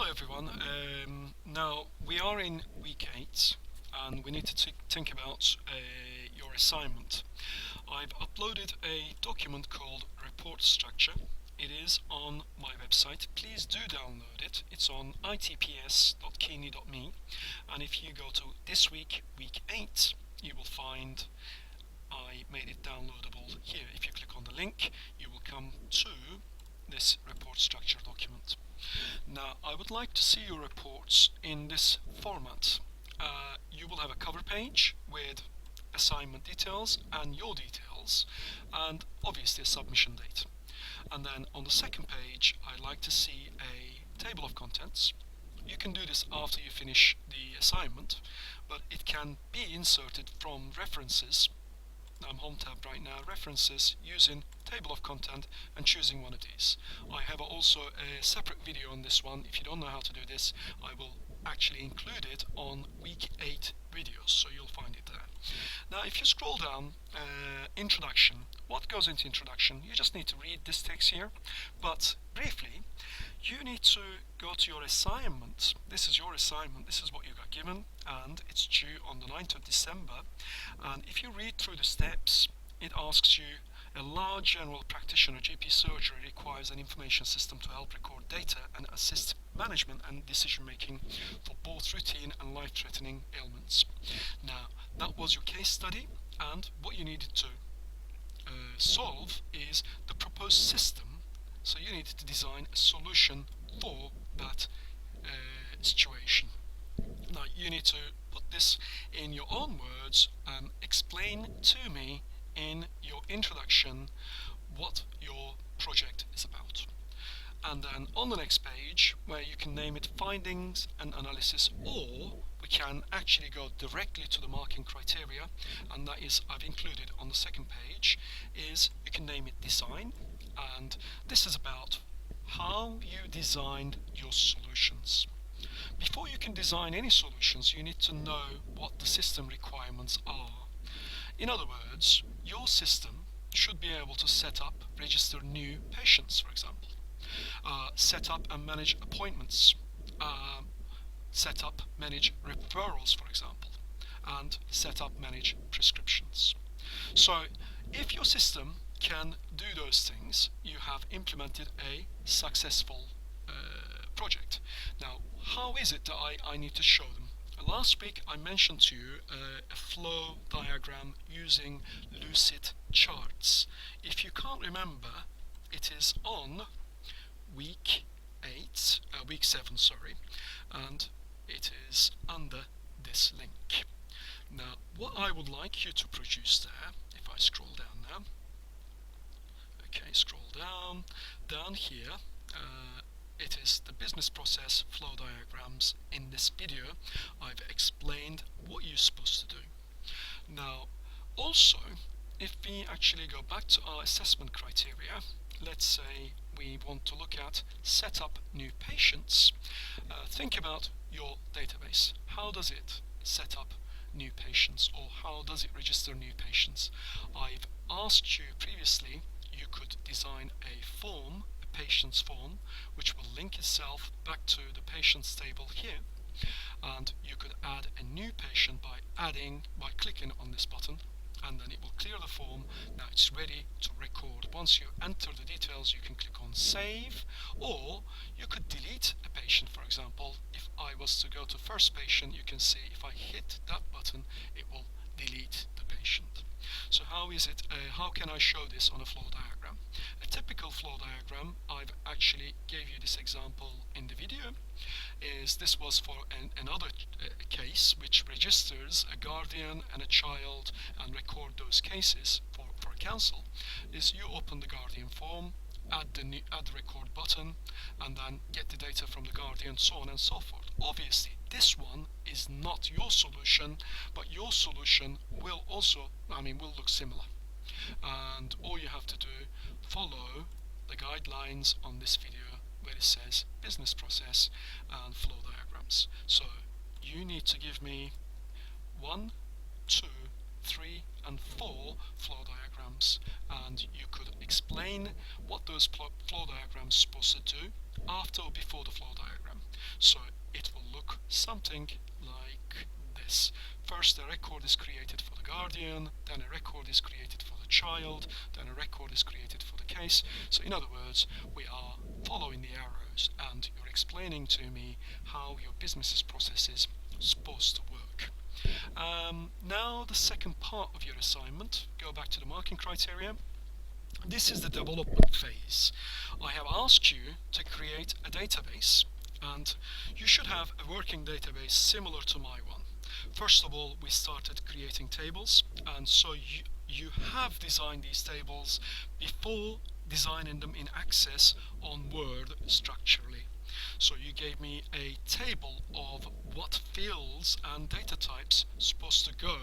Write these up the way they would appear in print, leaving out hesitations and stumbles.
everyone. Now we are in week 8 and we need to think about your assignment. I've uploaded a document called report structure. It is on my website. Please do download it. It's on itps.keenly.me, and if you go to this week, week 8, you will find I made it downloadable here. If you click on the link, you will come to this report structure document. Now, I would like to see your reports in this format. You will have a cover page with assignment details and your details, and obviously a submission date. And then on the second page, I'd like to see a table of contents. You can do this after you finish the assignment, but it can be inserted from references. I'm home tab right now, references, using table of content and choosing one of these. I have also a separate video on this one. If you don't know how to do this, I will actually include it on week 8 videos, so you'll find it there. Now if you scroll down, introduction, what goes into introduction? You just need to read this text here, but briefly, you need to go to your assignment. This is your assignment, this is what you got given, and it's due on the 9th of December. And if you read through the steps, it asks you, a large general practitioner GP surgery requires an information system to help record data and assist management and decision making for both routine and life-threatening ailments. Now, that was your case study, and what you needed to solve is the proposed system. So you needed to design a solution for that situation. Now you need to put this in your own words and explain to me in your introduction what your project is about. And then on the next page, where you can name it findings and analysis, or we can actually go directly to the marking criteria, and that is I've included on the second page, is you can name it design, and this is about how you designed your solutions. Before you can design any solutions, you need to know what the system requirements are. In other words, your system should be able to set up, register new patients, for example, set up and manage appointments, set up, manage referrals, for example, and set up, manage prescriptions. So if your system can do those things, you have implemented a successful project. Now, how is it that I need to show them? Last week I mentioned to you a flow diagram using Lucid charts. If you can't remember, it is on week 7, sorry, and it is under this link. Now, what I would like you to produce there, if I scroll down now, okay, scroll down here, it is the business process flow diagrams. In this video, I've explained what you're supposed to do. Now, also, if we actually go back to our assessment criteria, let's say we want to look at set up new patients, think about your database. How does it set up new patients, or how does it register new patients? I've asked you previously, you could design a form, a patient's form, which will link itself back to the patient's table here, and you could add a new patient by clicking on this button, and then it will clear the form. Now it's ready to record. Once you enter the details, you can click on save, or you could delete a patient. For example, if I was to go to first patient, you can see if I hit that button, it will delete the patient. So how is it, how can I show this on a flow diagram? A typical flow diagram, I've actually gave you this example in the video, is this was for another case which registers a guardian and a child and record those cases for a council, is you open the guardian form, add the record button, and then get the data from the guardian, so on and so forth. Obviously, this one is not your solution, but your solution will also, will look similar. And all you have to do, follow the guidelines on this video where it says business process and flow diagrams. So you need to give me 1, 2, 3 and 4 flow diagrams, and you could explain what those flow diagrams are supposed to do after or before the flow diagram. So it will look something like this. First, a record is created for the guardian, then a record is created for the child, then a record is created for the case. So in other words, we are following the arrows and you're explaining to me how your business's process is supposed to work. Now the second part of your assignment, go back to the marking criteria. This is the development phase. I have asked you to create a database, and you should have a working database similar to my one. First of all, we started creating tables, and so you have designed these tables before designing them in Access on Word structurally. So you gave me a table of what fields and data types supposed to go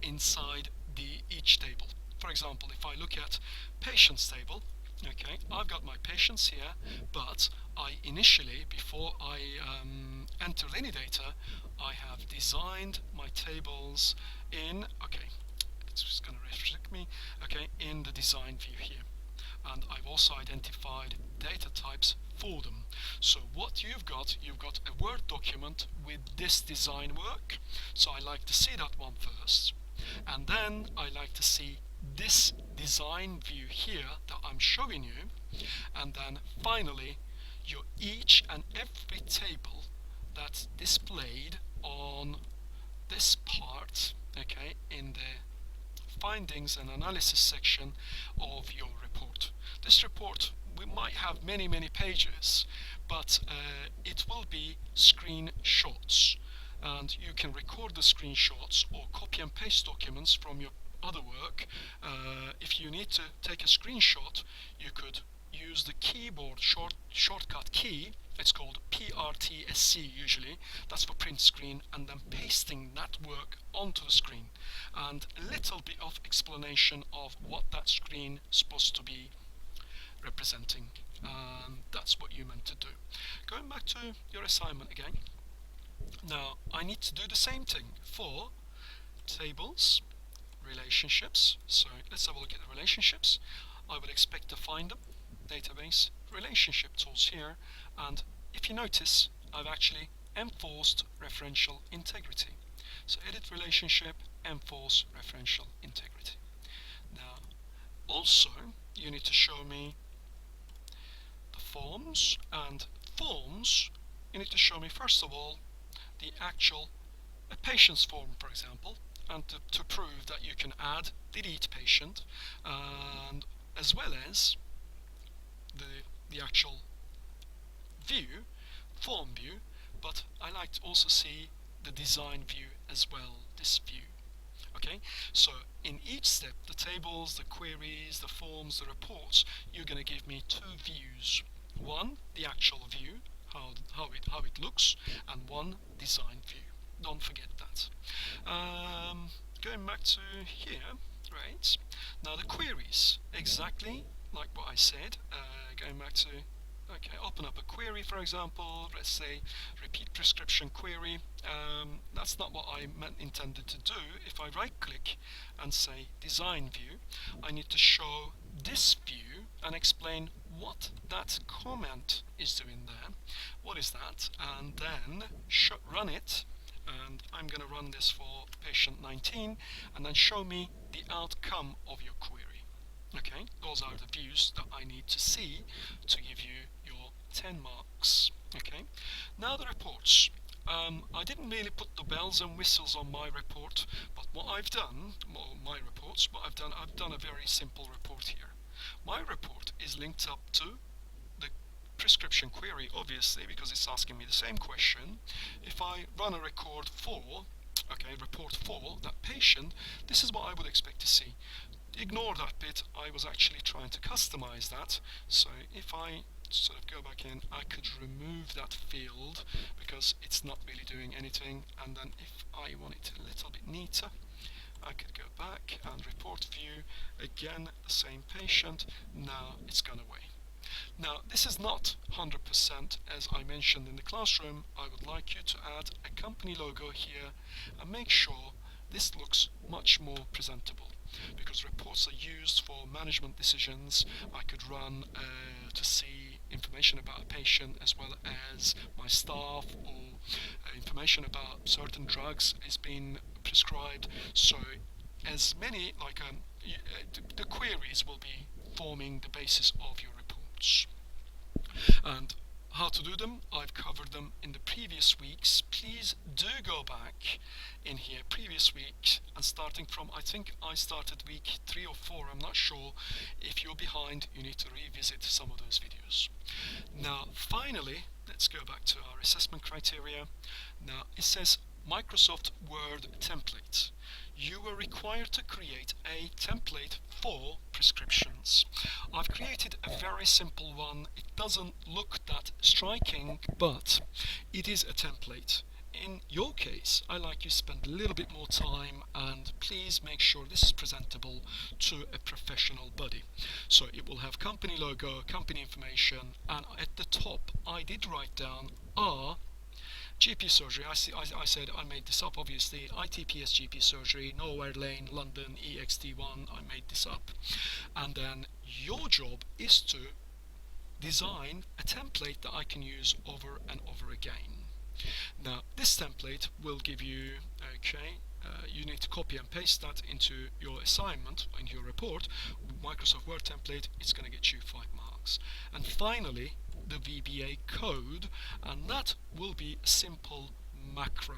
inside each table. For example, if I look at patients table, okay, I've got my patients here, but I initially, before I entered any data, I have designed my tables in, okay, it's just going to restrict me, okay, in the design view here. And I've also identified data types for them. So what you've got a Word document with this design work. So I like to see that one first. And then I like to see this design view here that I'm showing you. And then finally, your each and every table that's displayed on this part, okay, in the findings and analysis section of your report. This report, we might have many pages, but it will be screenshots, and you can record the screenshots or copy and paste documents from your other work. If you need to take a screenshot, you could use the keyboard shortcut key. It's called PRTSC usually. That's for print screen, and then pasting that work onto the screen, and a little bit of explanation of what that screen is supposed to be representing. That's what you meant to do. Going back to your assignment again. Now I need to do the same thing for tables, relationships. So let's have a look at the relationships. I would expect to find them, database, relationship tools here, and if you notice, I've actually enforced referential integrity. So edit relationship, enforce referential integrity. Now also you need to show me the forms, and forms you need to show me first of all the actual patient's form, for example, and to prove that you can add, delete patient, and as well as the actual view, form view, but I like to also see the design view as well, this view. Okay, so in each step, the tables, the queries, the forms, the reports, you're going to give me two views. One, the actual view, how it looks, and one, design view. Don't forget that. Going back to here, right, now the queries, exactly like what I said, going back to, okay, open up a query, for example, let's say repeat prescription query. That's not what I intended to do. If I right click and say design view, I need to show this view and explain what that comment is doing there. What is that? And then run it. And I'm going to run this for patient 19, and then show me the outcome of your query. Okay, those are the views that I need to see to give you your 10 marks. Okay, now the reports. I didn't really put the bells and whistles on my report, but what I've done, well, I've done a very simple report here. My report is linked up to the prescription query, obviously, because it's asking me the same question. If I run a record for, okay, report for that patient, this is what I would expect to see. Ignore that bit, I was actually trying to customize that. So if I sort of go back in, I could remove that field because it's not really doing anything, and then if I want it a little bit neater, I could go back and report view, again the same patient, now it's gone away. Now this is not 100%, as I mentioned in the classroom. I would like you to add a company logo here and make sure this looks much more presentable, because reports are used for management decisions. I could run to see information about a patient as well as my staff, or information about certain drugs is being prescribed. So as many the queries will be forming the basis of your reports. And how to do them, I've covered them in the previous weeks. Please do go back in here previous week, and starting from, I think I started week 3 or 4, I'm not sure. If you're behind, you need to revisit some of those videos. Now finally, let's go back to our assessment criteria. Now it says Microsoft Word template. You are required to create a template for prescriptions. I've created a very simple one. It doesn't look that striking, but it is a template. In your case, I like you spend a little bit more time, and please make sure this is presentable to a professional body. So it will have company logo, company information, and at the top I did write down our GP surgery. I said I made this up, obviously. ITPS GP surgery, Nowhere Lane, London, EXT1. I made this up. And then your job is to design a template that I can use over and over again. Now this template will give you, you need to copy and paste that into your assignment, into your report. Microsoft Word template, it's going to get you 5 marks. And finally, the VBA code, and that will be a simple macro.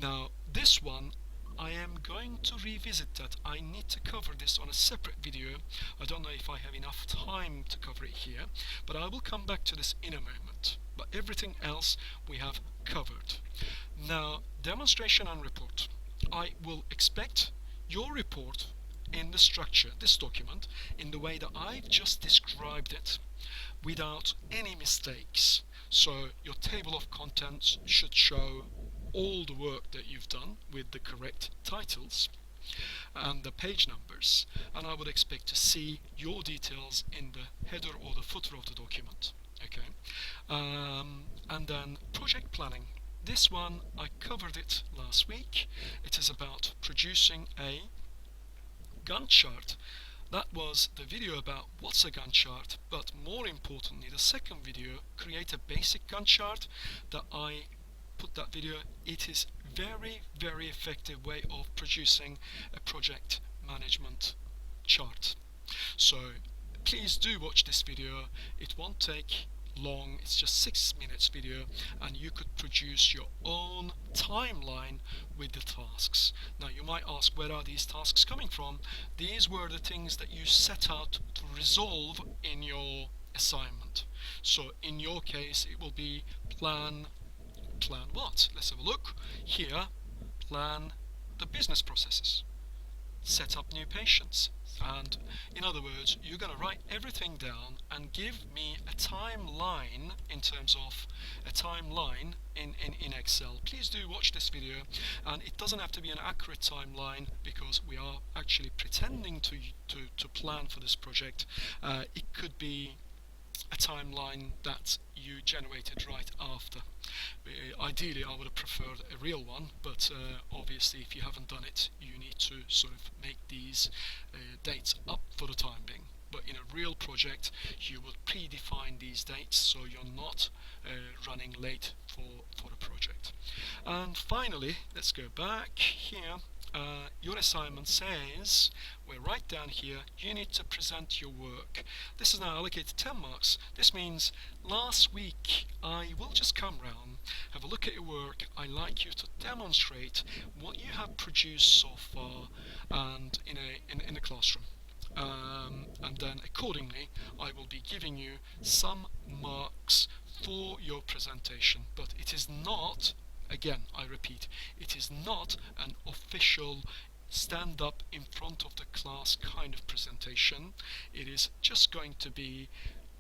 Now this one, I am going to revisit that. I need to cover this on a separate video. I don't know if I have enough time to cover it here, but I will come back to this in a moment. But everything else we have covered. Now, demonstration and report. I will expect your report in the structure, this document, in the way that I've just described it, without any mistakes. So your table of contents should show all the work that you've done with the correct titles and the page numbers, and I would expect to see your details in the header or the footer of the document. Okay, and then project planning. This one I covered it last week. It is about producing a Gantt chart. That was the video about what's a Gantt chart, but more importantly, the second video, create a basic Gantt chart, that I put that video. It is very effective way of producing a project management chart. So please do watch this video. It won't take long, it's just 6 minutes video, and you could produce your own timeline with the tasks. Now you might ask, where are these tasks coming from? These were the things that you set out to resolve in your assignment. So in your case it will be plan what? Let's have a look here. Plan the business processes, set up new patients, and in other words, you're going to write everything down and give me a timeline, in terms of a timeline in Excel. Please do watch this video, and it doesn't have to be an accurate timeline, because we are actually pretending to plan for this project. It could be a timeline that you generated right after. Ideally I would have preferred a real one, but obviously if you haven't done it, you need to sort of make these dates up for the time being. But in a real project you would predefine these dates, so you're not running late for the project. And finally, let's go back here. Your assignment says, we're right down here, you need to present your work. This is now allocated 10 marks. This means last week I will just come round, have a look at your work. I like you to demonstrate what you have produced so far, and in a classroom. And then accordingly I will be giving you some marks for your presentation. But it is not, again I repeat, it is not an official stand up in front of the class kind of presentation. It is just going to be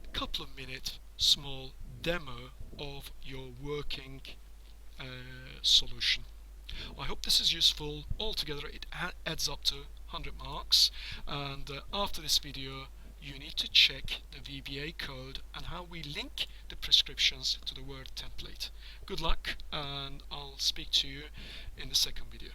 a couple of minute small demo of your working solution. I hope this is useful. Altogether it adds up to 100 marks, and after this video you need to check the VBA code and how we link the prescriptions to the Word template. Good luck, and I'll speak to you in the second video.